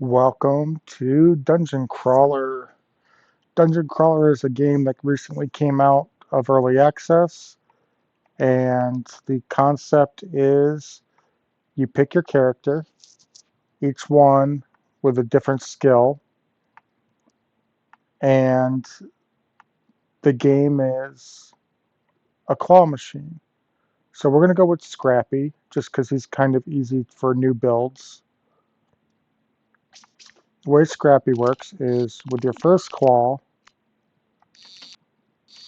Welcome to Dungeon Crawler. Dungeon Crawler is a game that recently came out of early access, and the concept is you pick your character, each one with a different skill, and the game is a claw machine. So we're going to go with Scrappy, just because he's kind of easy for new builds. The way Scrappy works is with your first claw,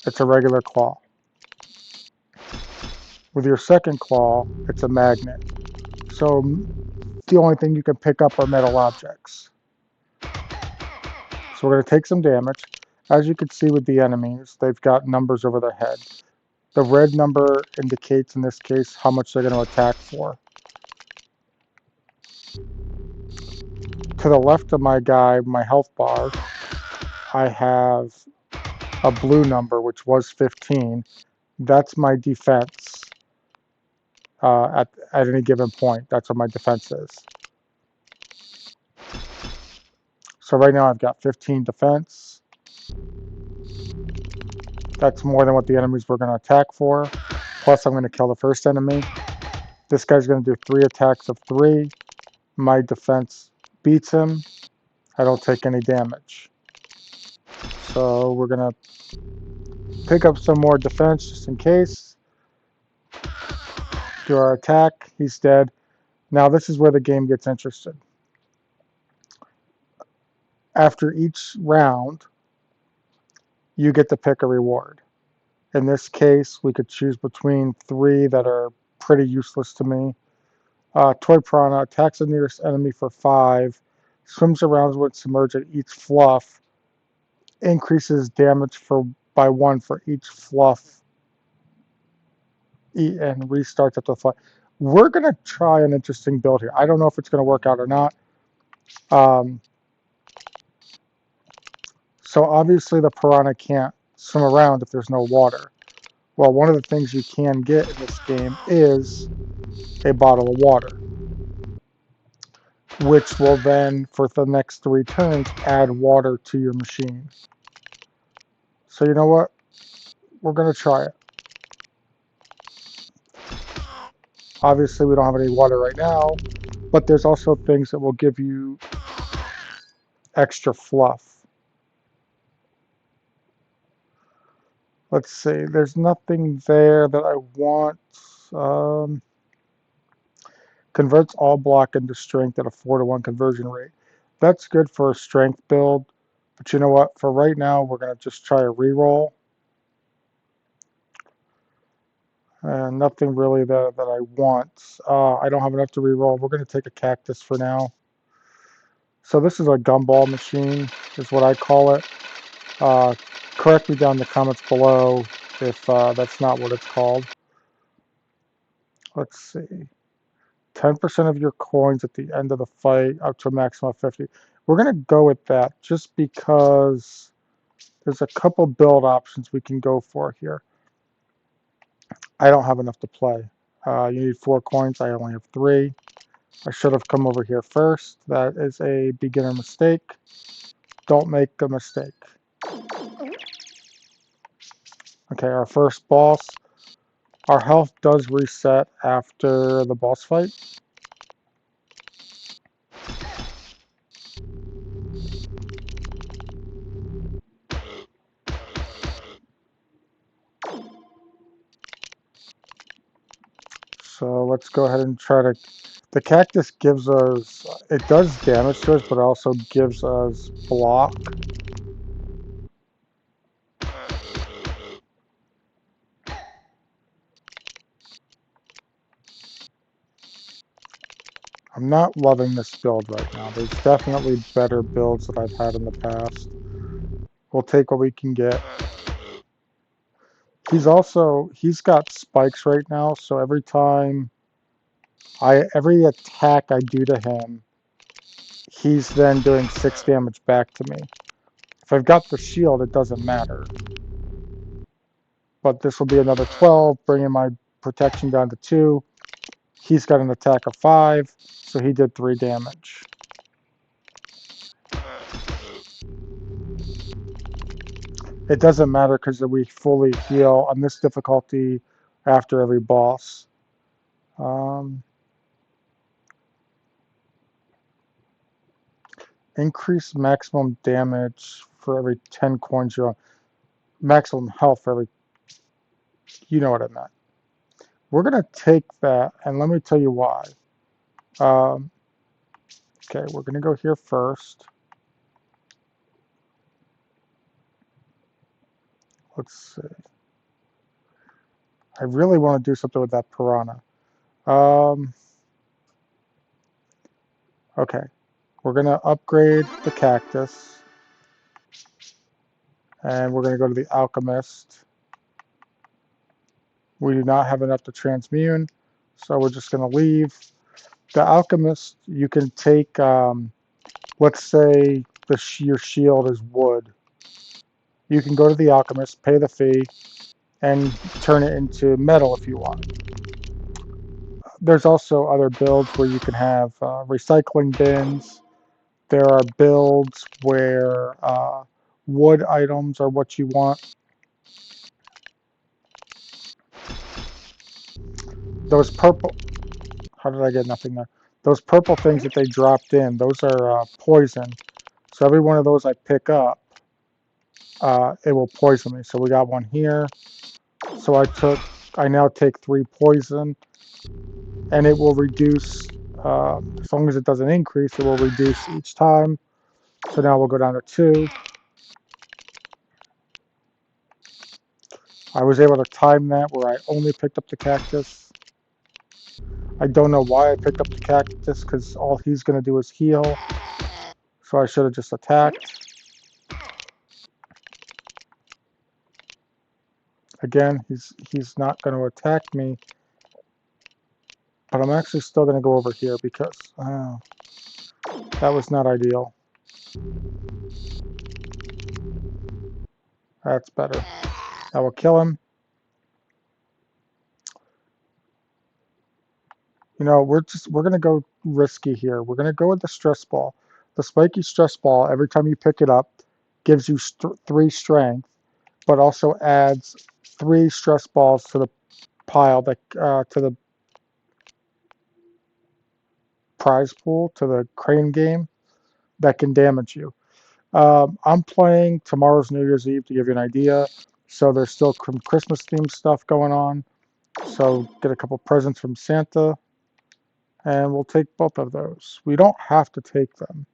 it's a regular claw. With your second claw, it's a magnet. So the only thing you can pick up are metal objects. So we're going to take some damage. As you can see with the enemies, they've got numbers over their head. The red number indicates, in this case, how much they're going to attack for. To the left of my guy, my health bar, I have a blue number, which was 15. That's my defense at any given point. That's what my defense is. So right now I've got 15 defense. That's more than what the enemies were going to attack for. Plus, I'm going to kill the first enemy. This guy's going to do 3 attacks of 3. My defense beats him. I don't take any damage. So we're going to pick up some more defense just in case. Do our attack. He's dead. Now this is where the game gets interested. After each round, you get to pick a reward. In this case, we could choose between 3 that are pretty useless to me. Toy Piranha attacks the nearest enemy for 5, swims around when submerged at each fluff, increases damage by 1 for each fluff, and restarts at the fluff. We're going to try an interesting build here. I don't know if it's going to work out or not. So obviously the Piranha can't swim around if there's no water. Well, one of the things you can get in this game is a bottle of water, which will then, for the next 3 turns, add water to your machine. So you know what? We're going to try it. Obviously, we don't have any water right now, but there's also things that will give you extra fluff. Let's see. There's nothing there that I want. Converts all block into strength at a 4-to-1 conversion rate. That's good for a strength build, but you know what? For right now, we're going to just try a reroll. Nothing really that I want. I don't have enough to reroll. We're going to take a cactus for now. So this is a gumball machine, is what I call it. Correct me down in the comments below if that's not what it's called. Let's see. 10% of your coins at the end of the fight, up to a maximum of 50. We're going to go with that just because there's a couple build options we can go for here. I don't have enough to play. You need 4 coins. I only have 3. I should have come over here first. That is a beginner mistake. Don't make the mistake. Okay, our first boss. Our health does reset after the boss fight. So let's go ahead and try to... The cactus gives us... It does damage to us, but it also gives us block. I'm not loving this build right now. There's definitely better builds that I've had in the past. We'll take what we can get. He's got spikes right now, so every attack I do to him, he's then doing 6 damage back to me. If I've got the shield, it doesn't matter. But this will be another 12, bringing my protection down to 2. He's got an attack of 5, so he did 3 damage. It doesn't matter because we fully heal on this difficulty after every boss. Increase maximum damage for every 10 coins you own. Maximum health for every, you know what I meant. We're going to take that, and let me tell you why. Um, okay, we're going to go here first. Let's see. I really want to do something with that piranha. Um, okay, we're going to upgrade the cactus, and we're going to go to the alchemist. We do not have enough to transmune, so we're just going to leave. The alchemist, you can take, let's say your shield is wood. You can go to the alchemist, pay the fee, and turn it into metal if you want. There's also other builds where you can have recycling bins. There are builds where wood items are what you want. Those purple, how did I get nothing there? Those purple things that they dropped in, those are poison. So every one of those I pick up, it will poison me. So we got one here. So I now take 3 poison, and it will reduce, as long as it doesn't increase, it will reduce each time. So now we'll go down to 2. I was able to time that where I only picked up the cactus. I don't know why I picked up the cactus, because all he's going to do is heal. So I should have just attacked. Again, he's not going to attack me. But I'm actually still going to go over here because that was not ideal. That's better. That will kill him. You know, we're gonna go risky here. We're gonna go with the stress ball. The spiky stress ball, every time you pick it up, gives you 3 strength, but also adds 3 stress balls to the pile, that to the prize pool, to the crane game, that can damage you. I'm playing tomorrow's New Year's Eve to give you an idea. So there's still some Christmas themed stuff going on. So get a couple presents from Santa, and we'll take both of those. We don't have to take them.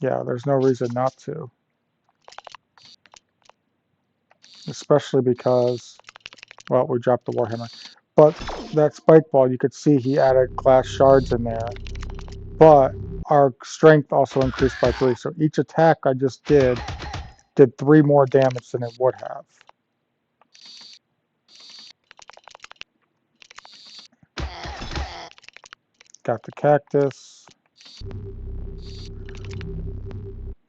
Yeah, there's no reason not to. Especially because, well, we dropped the Warhammer. But that spike ball, you could see he added glass shards in there. But our strength also increased by 3. So each attack I just did 3 more damage than it would have. Got the cactus.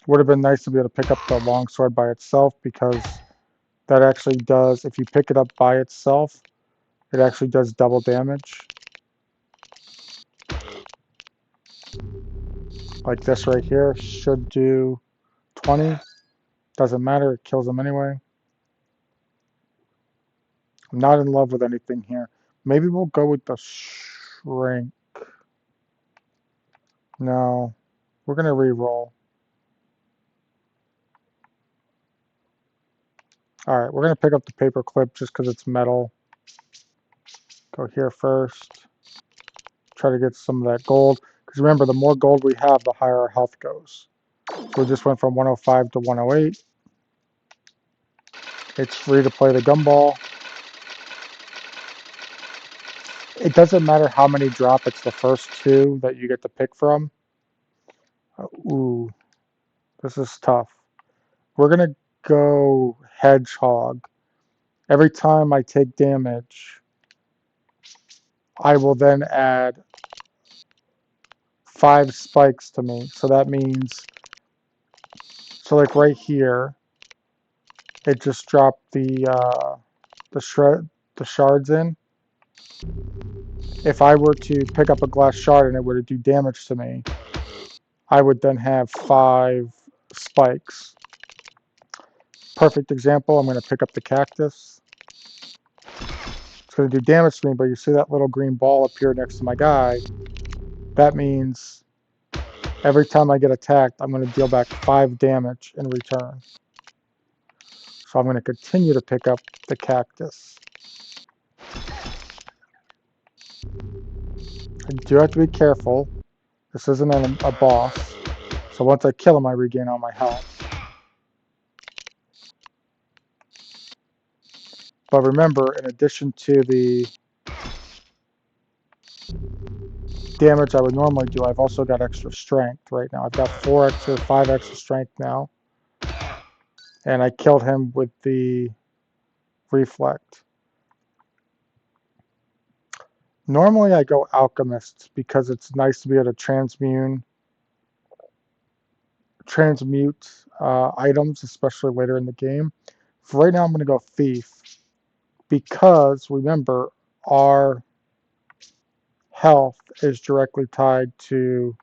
Would have been nice to be able to pick up the longsword by itself, because that actually does, if you pick it up by itself, it actually does double damage. Like this right here should do 20. Doesn't matter, it kills them anyway. I'm not in love with anything here. Maybe we'll go with the shrink. No, we're gonna re-roll. All right, we're gonna pick up the paper clip just because it's metal. Go here first. Try to get some of that gold. Because remember, the more gold we have, the higher our health goes. So we just went from 105 to 108. It's free to play the gumball. It doesn't matter how many drop, it's the first 2 that you get to pick from. Ooh, this is tough. We're gonna go hedgehog. Every time I take damage, I will then add 5 spikes to me. So that means, so like right here, it just dropped the shards in. If I were to pick up a glass shard and it were to do damage to me, I would then have 5 spikes. Perfect example, I'm going to pick up the cactus. It's going to do damage to me, but you see that little green ball appear next to my guy. That means every time I get attacked, I'm going to deal back 5 damage in return. So I'm going to continue to pick up the cactus. I do have to be careful. This isn't a boss. So once I kill him, I regain all my health. But remember, in addition to the damage I would normally do, I've also got extra strength right now. I've got 5 extra strength now. And I killed him with the reflect. Normally I go alchemist because it's nice to be able to transmute items, especially later in the game. For right now, I'm going to go thief because remember, our health is directly tied to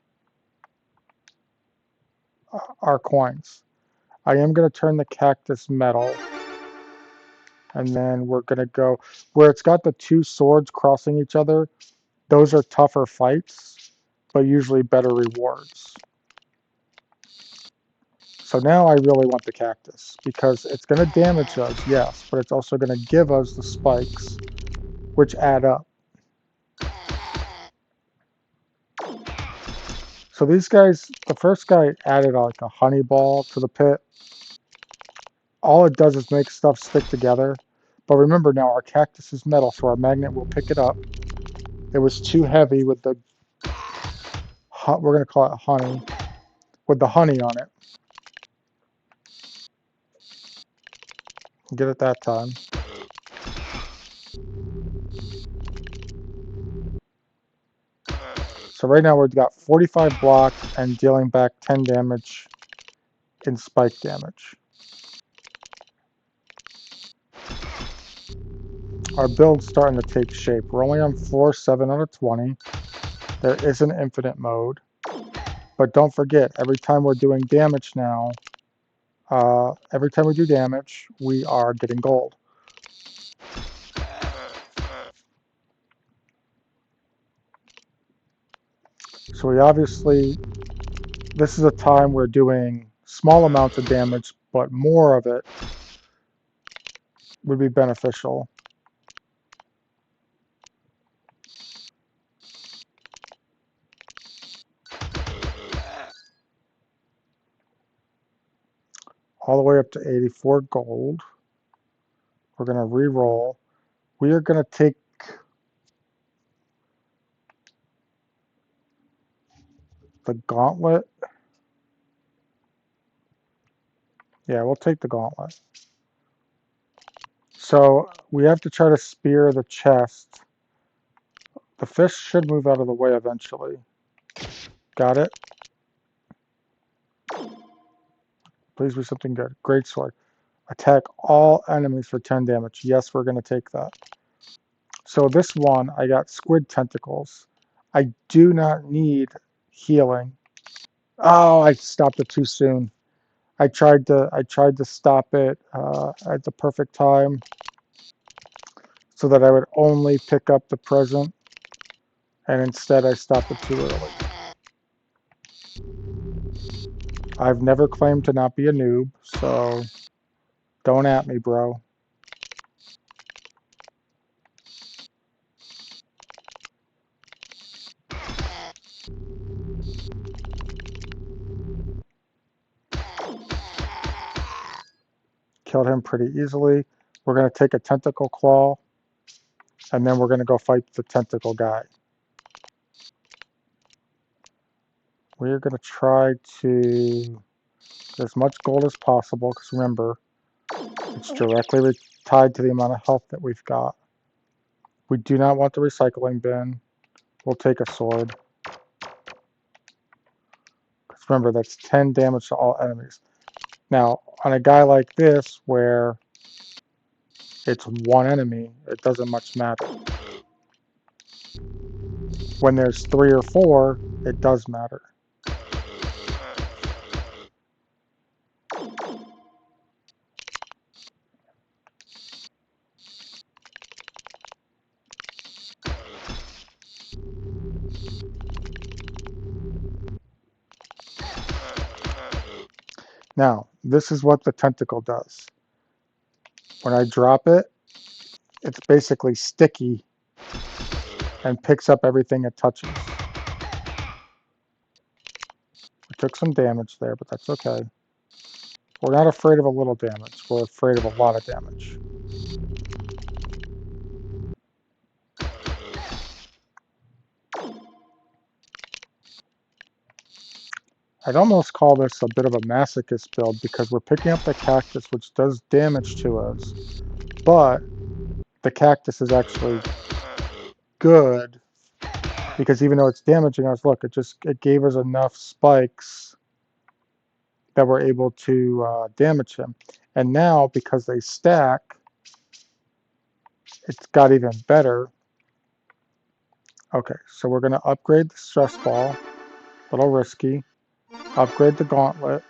our coins. I am going to turn the cactus metal, and then we're going to go where it's got the 2 swords crossing each other. Those are tougher fights, but usually better rewards. So now I really want the cactus because it's going to damage us, yes, but it's also going to give us the spikes, which add up. So these guys, the first guy added like a honey ball to the pit. All it does is make stuff stick together. But remember now, our cactus is metal, so our magnet will pick it up. It was too heavy with the, we're going to call it honey, with the honey on it. Get it that time. So right now we've got 45 block and dealing back 10 damage in spike damage. Our build's starting to take shape. We're only on floor 7 out of 20. There is an infinite mode. But don't forget, every time we're doing damage now, every time we do damage, we are getting gold. So we obviously, this is a time we're doing small amounts of damage, but more of it would be beneficial. All the way up to 84 gold. We're going to re-roll. We are going to take the gauntlet. Yeah, we'll take the gauntlet. So we have to try to spear the chest. The fish should move out of the way eventually. Got it? Please be something good. Great sword. Attack all enemies for 10 damage. Yes, we're going to take that. So this one, I got squid tentacles. I do not need healing. Oh, I stopped it too soon. I tried to stop it at the perfect time so that I would only pick up the present, and instead I stopped it too early. I've never claimed to not be a noob, so don't at me, bro. Killed him pretty easily. We're going to take a tentacle claw, and then we're going to go fight the tentacle guy. We're going to try to get as much gold as possible, because remember, it's directly tied to the amount of health that we've got. We do not want the recycling bin. We'll take a sword. Because remember, that's 10 damage to all enemies. Now, on a guy like this, where it's one enemy, it doesn't much matter. When there's 3 or 4, it does matter. Now, this is what the tentacle does. When I drop it, it's basically sticky and picks up everything it touches. We took some damage there, but that's okay. We're not afraid of a little damage. We're afraid of a lot of damage. I'd almost call this a bit of a masochist build because we're picking up the cactus, which does damage to us, but the cactus is actually good because even though it's damaging us, look, it gave us enough spikes that we're able to damage him. And now, because they stack, it's got even better. Okay, so we're going to upgrade the stress ball. A little risky. Upgrade the gauntlet.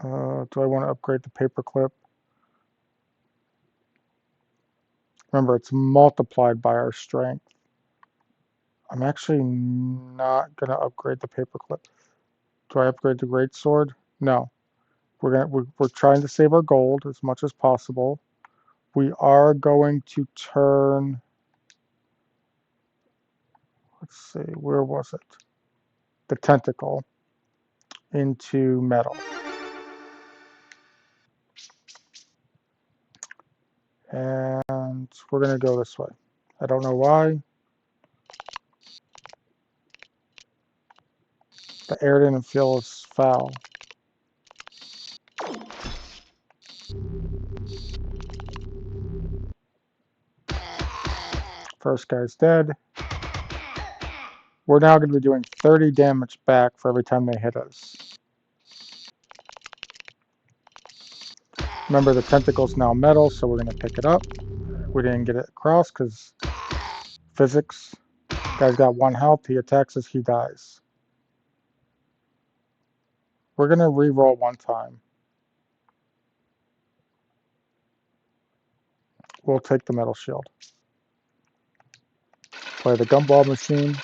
Do I want to upgrade the paperclip? Remember, it's multiplied by our strength. I'm actually not going to upgrade the paperclip. Do I upgrade the greatsword? No. We're trying to save our gold as much as possible. We are going to turn, let's see, where was it? The tentacle into metal. And we're going to go this way. I don't know why. The air didn't feel as foul. First guy's dead. We're now going to be doing 30 damage back for every time they hit us. Remember, the tentacle's now metal, so we're going to pick it up. We didn't get it across because physics. Guy's got 1 health. He attacks us, he dies. We're going to re-roll 1 time. We'll take the metal shield. Play the gumball machine.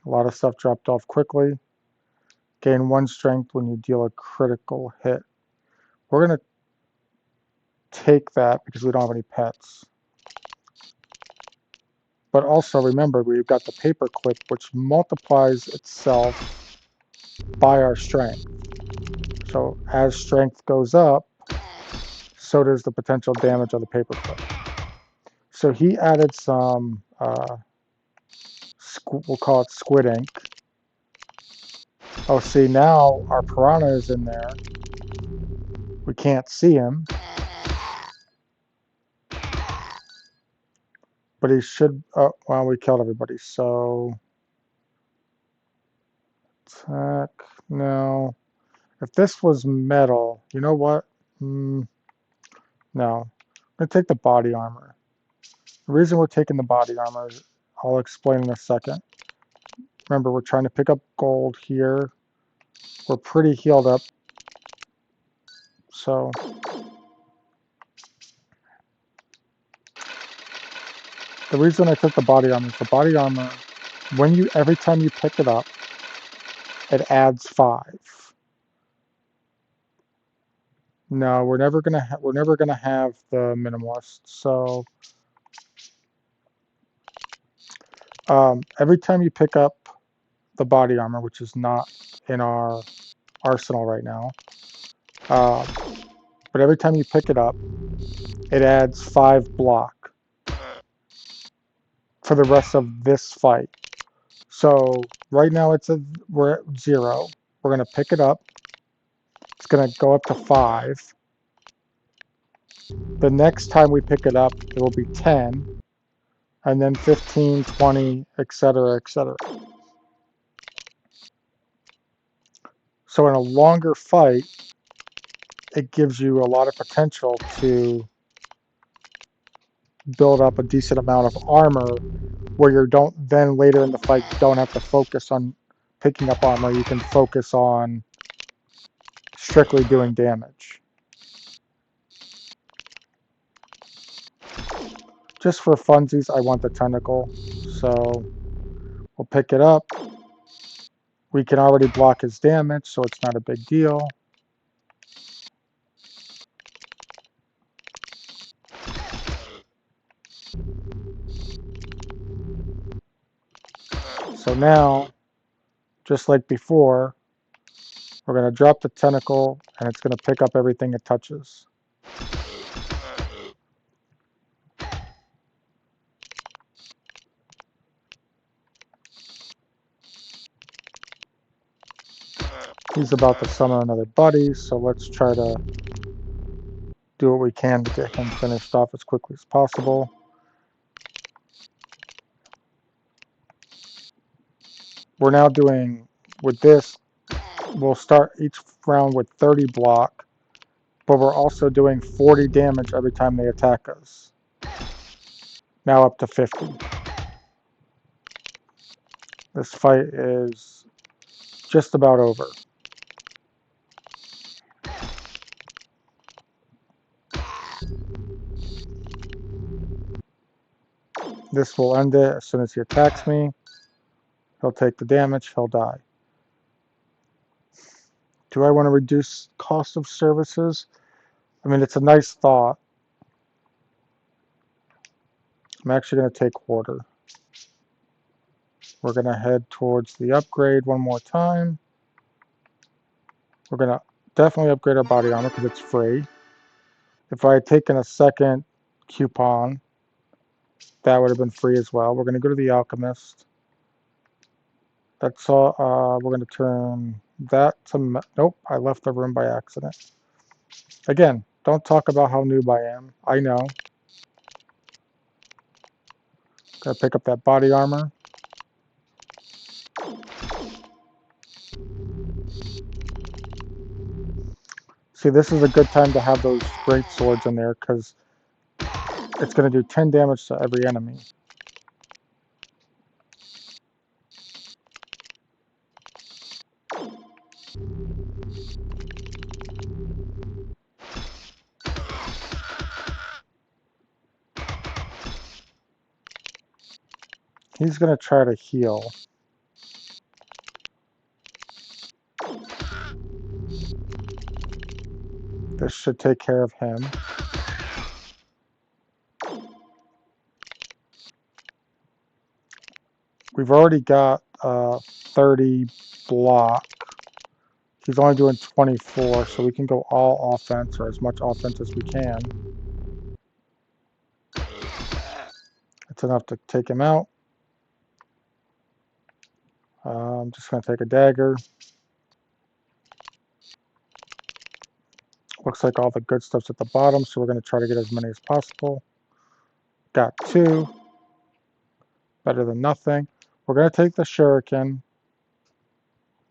A lot of stuff dropped off quickly. Gain 1 strength when you deal a critical hit. We're going to take that because we don't have any pets. But also remember, we've got the paperclip, which multiplies itself by our strength. So as strength goes up, so does the potential damage of the paperclip. So he added some, we'll call it squid ink. Oh, see, now our piranha is in there. We can't see him. But he should, oh, well, we killed everybody, so attack, no. If this was metal, you know what? No. I'm going to take the body armor. The reason we're taking the body armor, I'll explain in a second. Remember, we're trying to pick up gold here. We're pretty healed up. So, the reason I took the body armor is the body armor, every time you pick it up, it adds 5. No, we're never gonna have the minimalist. So, every time you pick up the body armor, which is not in our arsenal right now, but every time you pick it up, it adds 5 block for the rest of this fight. So right now we're at 0. We're gonna pick it up. It's gonna go up to 5. The next time we pick it up, it will be 10, and then 15, 20, etc., etc. So in a longer fight, it gives you a lot of potential to build up a decent amount of armor where you don't then later in the fight don't have to focus on picking up armor. You can focus on strictly doing damage. Just for funsies, I want the tentacle, so we'll pick it up. We can already block his damage, so it's not a big deal. So now, just like before, we're going to drop the tentacle, and it's going to pick up everything it touches. He's about to summon another buddy, so let's try to do what we can to get him finished off as quickly as possible. We're now doing, with this, we'll start each round with 30 block, but we're also doing 40 damage every time they attack us. Now up to 50. This fight is just about over. This will end it as soon as he attacks me. He'll take the damage, he'll die. Do I want to reduce cost of services? I mean, it's a nice thought. I'm actually going to take order. We're going to head towards the upgrade one more time. We're going to definitely upgrade our body armor because it's free. If I had taken a second coupon, that would have been free as well. We're going to go to the alchemist. That's all. We're going to turn that to... Nope, I left the room by accident. Again, don't talk about how noob I am. I know. Gotta pick up that body armor. See, this is a good time to have those great swords in there because it's going to do 10 damage to every enemy. He's going to try to heal. This should take care of him. We've already got 30 block. He's only doing 24, so we can go all offense, or as much offense as we can. It's enough to take him out. I'm just going to take a dagger. Looks like all the good stuff's at the bottom, so we're going to try to get as many as possible. Got 2. Better than nothing. We're going to take the shuriken.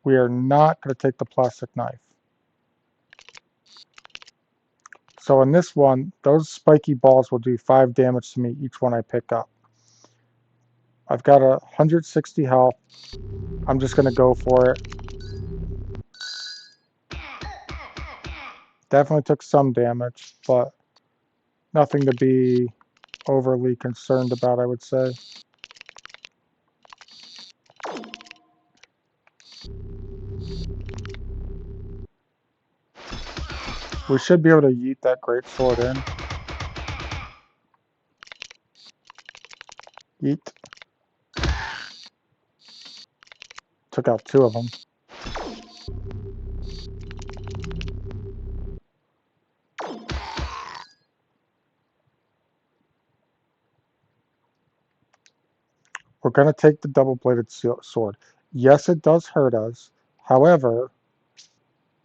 We are not going to take the plastic knife. So in this one, those spiky balls will do 5 damage to me each one I pick up. I've got 160 health. I'm just going to go for it. Definitely took some damage, but nothing to be overly concerned about, I would say. We should be able to yeet that great sword in. Yeet. Took out 2 of them. We're going to take the double-bladed sword. Yes, it does hurt us. However,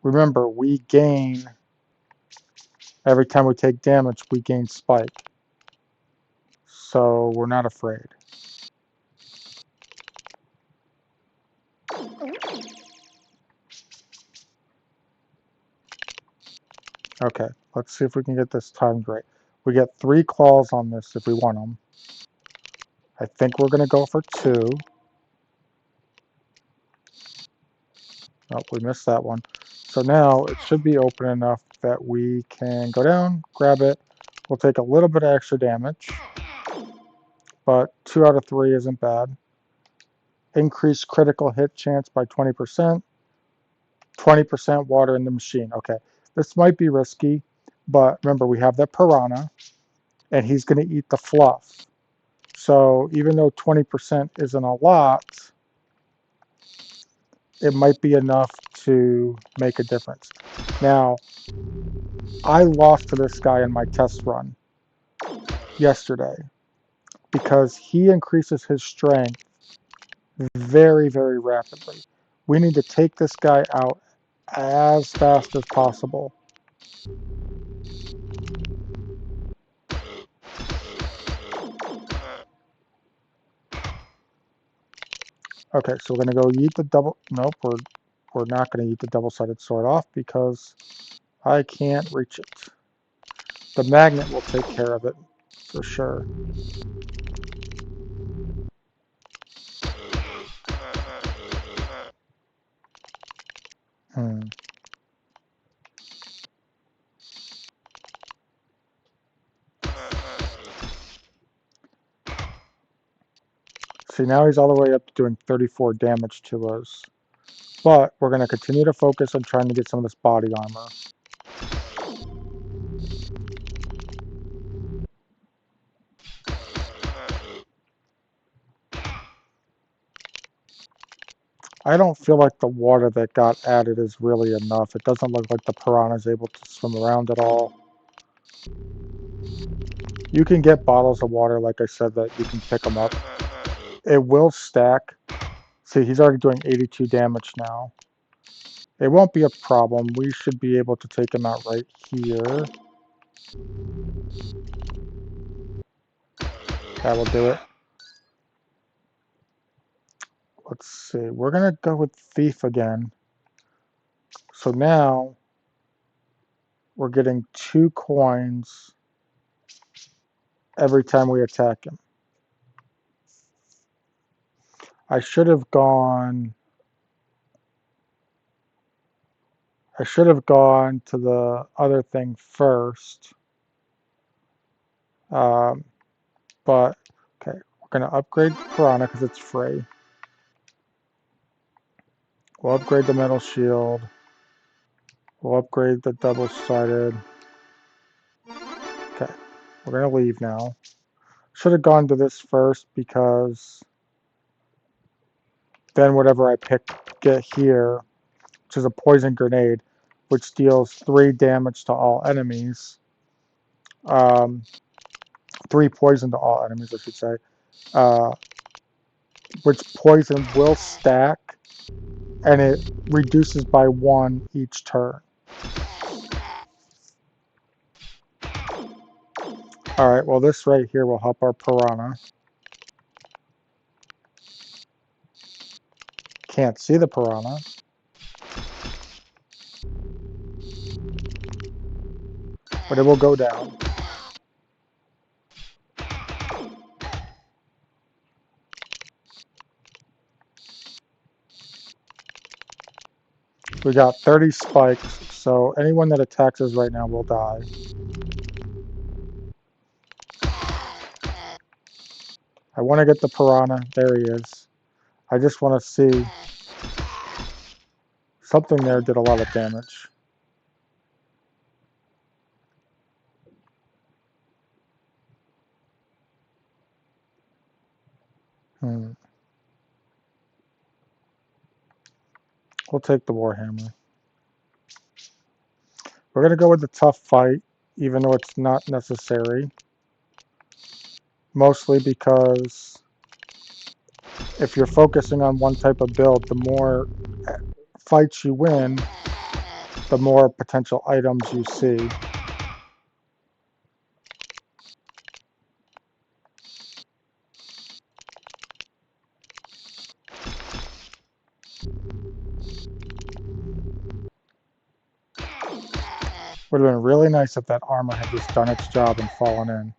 remember, we gain, every time we take damage, we gain spike. So we're not afraid. Okay, let's see if we can get this timed right. We get 3 claws on this if we want them. I think we're going to go for 2. Oh, we missed that one. So now it should be open enough that we can go down, grab it. We'll take a little bit of extra damage, but 2 out of 3 isn't bad. Increase critical hit chance by 20%. 20% water in the machine. Okay, this might be risky, but remember we have that piranha, and he's going to eat the fluff. So even though 20% isn't a lot, it might be enough to make a difference. Now, I lost to this guy in my test run yesterday because he increases his strength very, very rapidly. We need to take this guy out as fast as possible. Okay, so we're gonna go yeet the double. Nope, we're not gonna yeet the double-sided sword off because I can't reach it. The magnet will take care of it for sure. Hmm. See, now he's all the way up to doing 34 damage to us. But we're going to continue to focus on trying to get some of this body armor. I don't feel like the water that got added is really enough. It doesn't look like the piranha is able to swim around at all. You can get bottles of water, like I said, that you can pick them up. It will stack. See, he's already doing 82 damage now. It won't be a problem. We should be able to take him out right here. That will do it. Let's see. We're going to go with Thief again. So now we're getting 2 coins every time we attack him. I should have gone to the other thing first. But okay, we're gonna upgrade Piranha because it's free. We'll upgrade the metal shield. We'll upgrade the double-sided. Okay, we're gonna leave now. Should have gone to this first because then whatever I get here, which is a poison grenade, which deals 3 damage to all enemies. 3 poison to all enemies, I should say. Which poison will stack, and it reduces by 1 each turn. Alright, well this right here will help our piranha. Can't see the piranha. But it will go down. We got 30 spikes, so anyone that attacks us right now will die. I want to get the piranha. There he is. I just want to see. Something there did a lot of damage. We'll take the Warhammer. We're going to go with the tough fight, even though it's not necessary. Mostly because if you're focusing on one type of build, the more fights you win, the more potential items you see. Would have been really nice if that armor had just done its job and fallen in.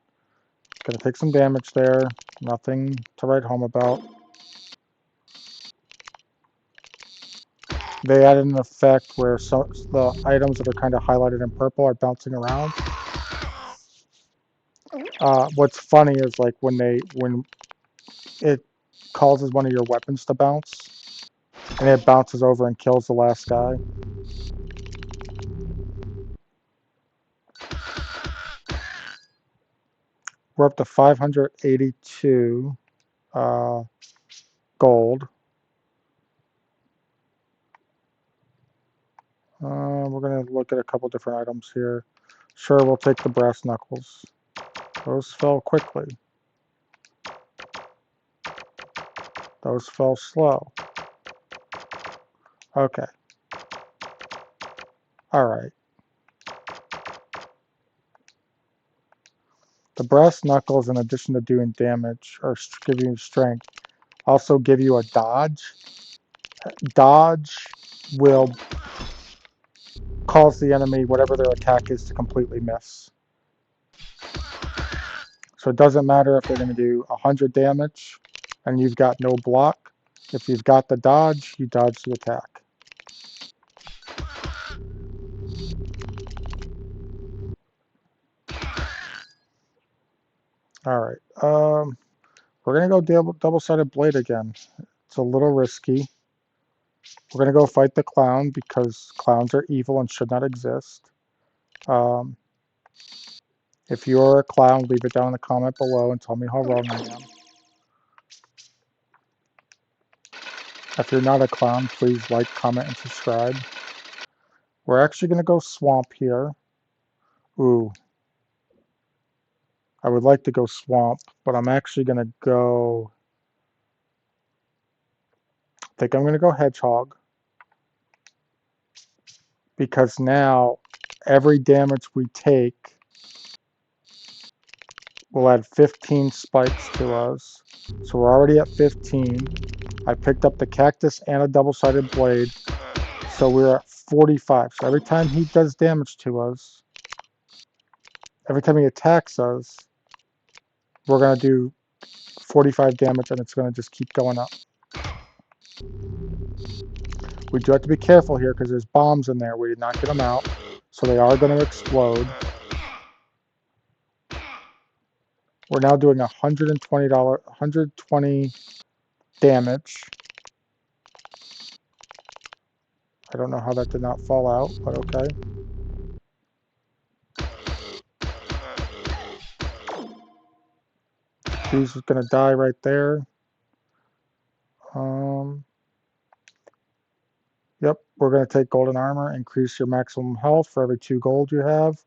Gonna take some damage there. Nothing to write home about. They added an effect where the items that are kind of highlighted in purple are bouncing around. What's funny is like when it causes one of your weapons to bounce, and it bounces over and kills the last guy. We're up to 582 gold. We're going to look at a couple different items here. Sure, we'll take the brass knuckles. Those fell quickly. Those fell slow. Okay. Alright. The brass knuckles, in addition to doing damage or giving you strength, also give you a dodge. Dodge will cause the enemy, whatever their attack is, to completely miss. So it doesn't matter if they're going to do 100 damage and you've got no block. If you've got the dodge, you dodge the attack. Alright, we're going to go double-sided blade again. It's a little risky. We're going to go fight the clown because clowns are evil and should not exist. If you're a clown, leave it down in the comment below and tell me how wrong I am. If you're not a clown, please like, comment, and subscribe. We're actually going to go swamp here. Ooh. I would like to go swamp, but I'm actually going to go... I think I'm going to go hedgehog. Because now, every damage we take will add 15 spikes to us. So we're already at 15. I picked up the cactus and a double-sided blade. So we're at 45. So every time he does damage to us, every time he attacks us, we're going to do 45 damage, and it's going to just keep going up. We do have to be careful here because there's bombs in there. We did not get them out, so they are going to explode. We're now doing $120 damage. I don't know how that did not fall out, but okay. He's going to die right there. Yep, we're going to take golden armor, increase your maximum health for every 2 gold you have.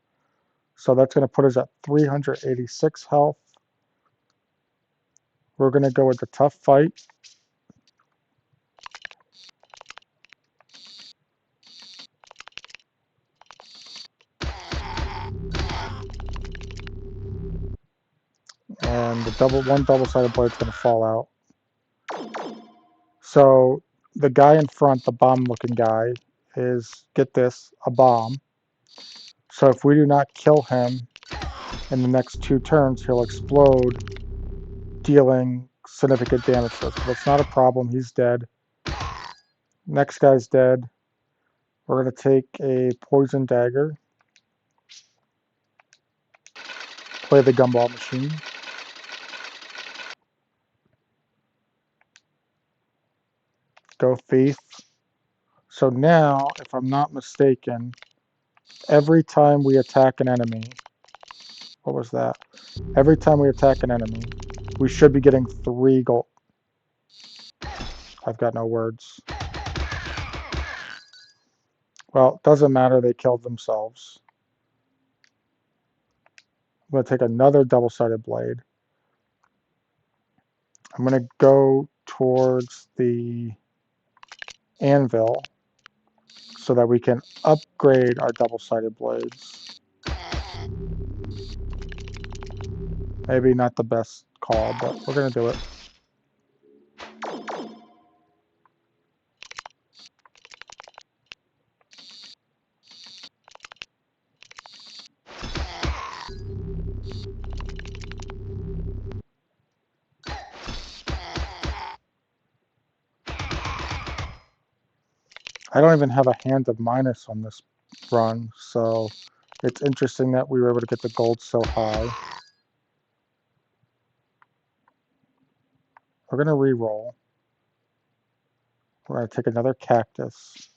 So that's going to put us at 386 health. We're going to go with the tough fight. And the one double-sided blade is going to fall out. So the guy in front, the bomb-looking guy, is, get this, a bomb. So if we do not kill him in the next 2 turns, he'll explode, dealing significant damage to us. But it's not a problem. He's dead. Next guy's dead. We're going to take a poison dagger. Play the gumball machine. Go thief. So now, if I'm not mistaken, every time we attack an enemy, what was that? Every time we attack an enemy, we should be getting 3 gold. I've got no words. Well, doesn't matter, they killed themselves. I'm going to take another double-sided blade. I'm going to go towards the anvil so that we can upgrade our double-sided blades. Maybe not the best call, but we're going to do it. I don't even have a hand of minus on this run, so it's interesting that we were able to get the gold so high. We're going to re-roll. We're going to take another cactus.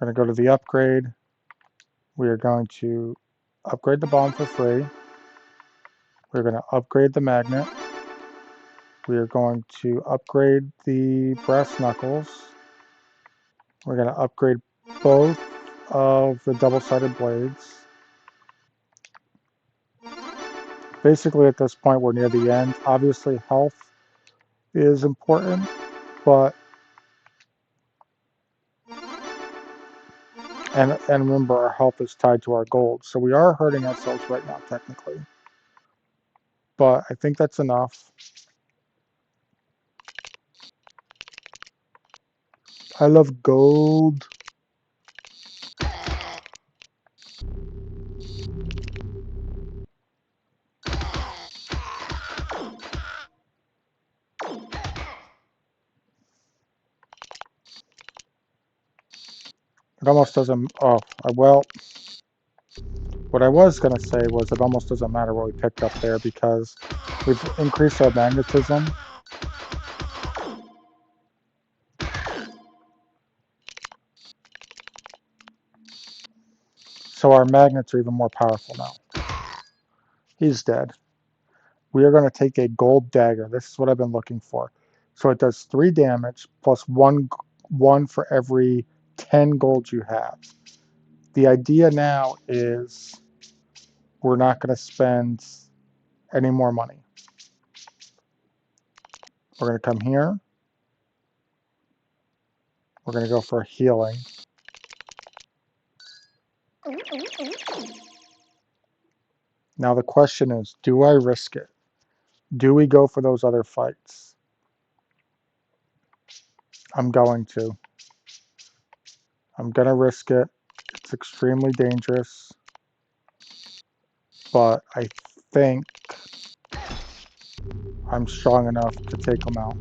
We're going to go to the upgrade. We are going to upgrade the bomb for free. We're going to upgrade the magnet. We are going to upgrade the brass knuckles. We're going to upgrade both of the double-sided blades. Basically, at this point, we're near the end. Obviously, health is important, but and remember, our health is tied to our gold, so we are hurting ourselves right now, technically. But I think that's enough. I love gold. It almost doesn't. Oh, well. What I was going to say was it almost doesn't matter what we picked up there because we've increased our magnetism. So our magnets are even more powerful now. He's dead. We are going to take a gold dagger. This is what I've been looking for. So it does 3 damage plus one for every 10 gold you have. The idea now is we're not going to spend any more money. We're going to come here. We're going to go for healing. Now the question is, do I risk it? Do we go for those other fights? I'm going to. I'm going to risk it. It's extremely dangerous. But I think I'm strong enough to take them out.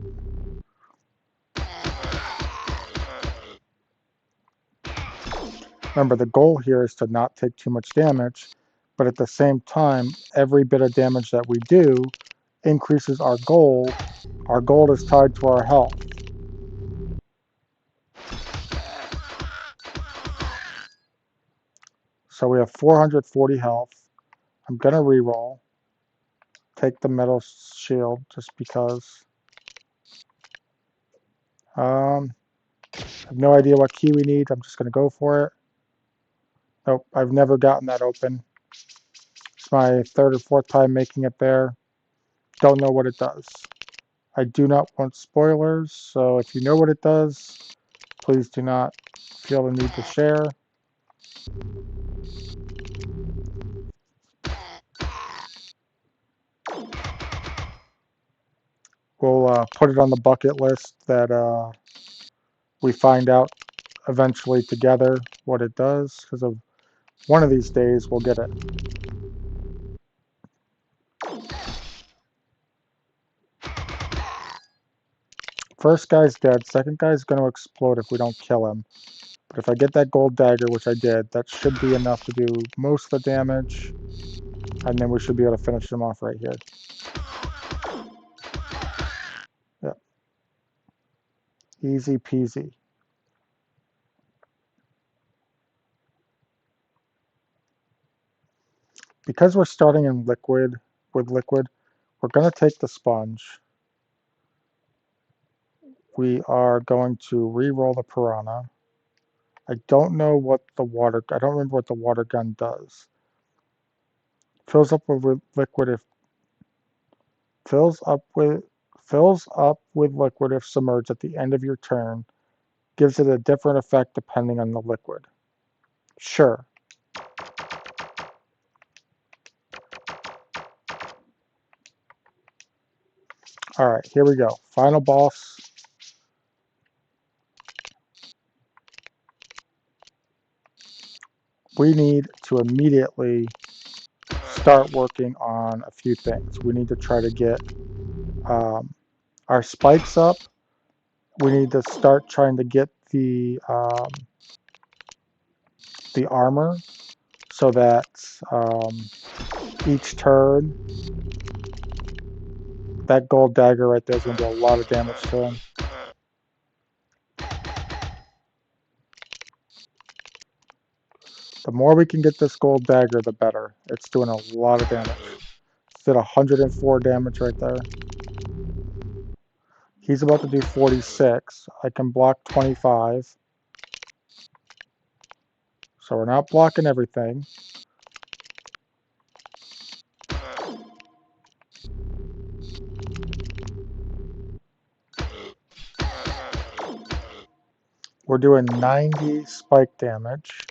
Remember, the goal here is to not take too much damage, but at the same time, every bit of damage that we do increases our gold. Our gold is tied to our health. So we have 440 health. I'm going to reroll. Take the metal shield just because. I have no idea what key we need. I'm just going to go for it. Nope, I've never gotten that open. It's my 3rd or 4th time making it there. Don't know what it does. I do not want spoilers, so if you know what it does, please do not feel the need to share. We'll put it on the bucket list that we find out eventually together what it does, because of one of these days we'll get it. First guy's dead, second guy's going to explode if we don't kill him. But if I get that gold dagger, which I did, that should be enough to do most of the damage. And then we should be able to finish him off right here. Yep. Easy peasy. Because we're starting in liquid, we're going to take the sponge. We are going to re-roll the piranha. I don't know what the water, I don't remember what the water gun does. Fills up with liquid if fills up with liquid if submerged at the end of your turn. Gives it a different effect depending on the liquid. Sure. All right, here we go. Final boss. We need to immediately start working on a few things. We need to try to get our spikes up. We need to start trying to get the armor so that each turn That gold dagger right there is going to do a lot of damage to him. The more we can get this gold dagger, the better. It's doing a lot of damage. It did 104 damage right there. He's about to do 46. I can block 25. So we're not blocking everything. We're doing 90 spike damage.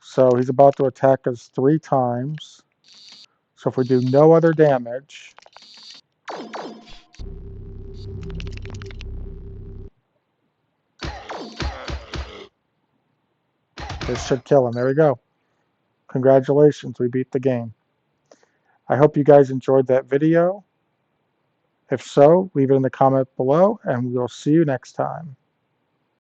So he's about to attack us 3 times. So if we do no other damage, this should kill him. There we go. Congratulations, we beat the game. I hope you guys enjoyed that video. If so, leave it in the comment below, and we'll see you next time.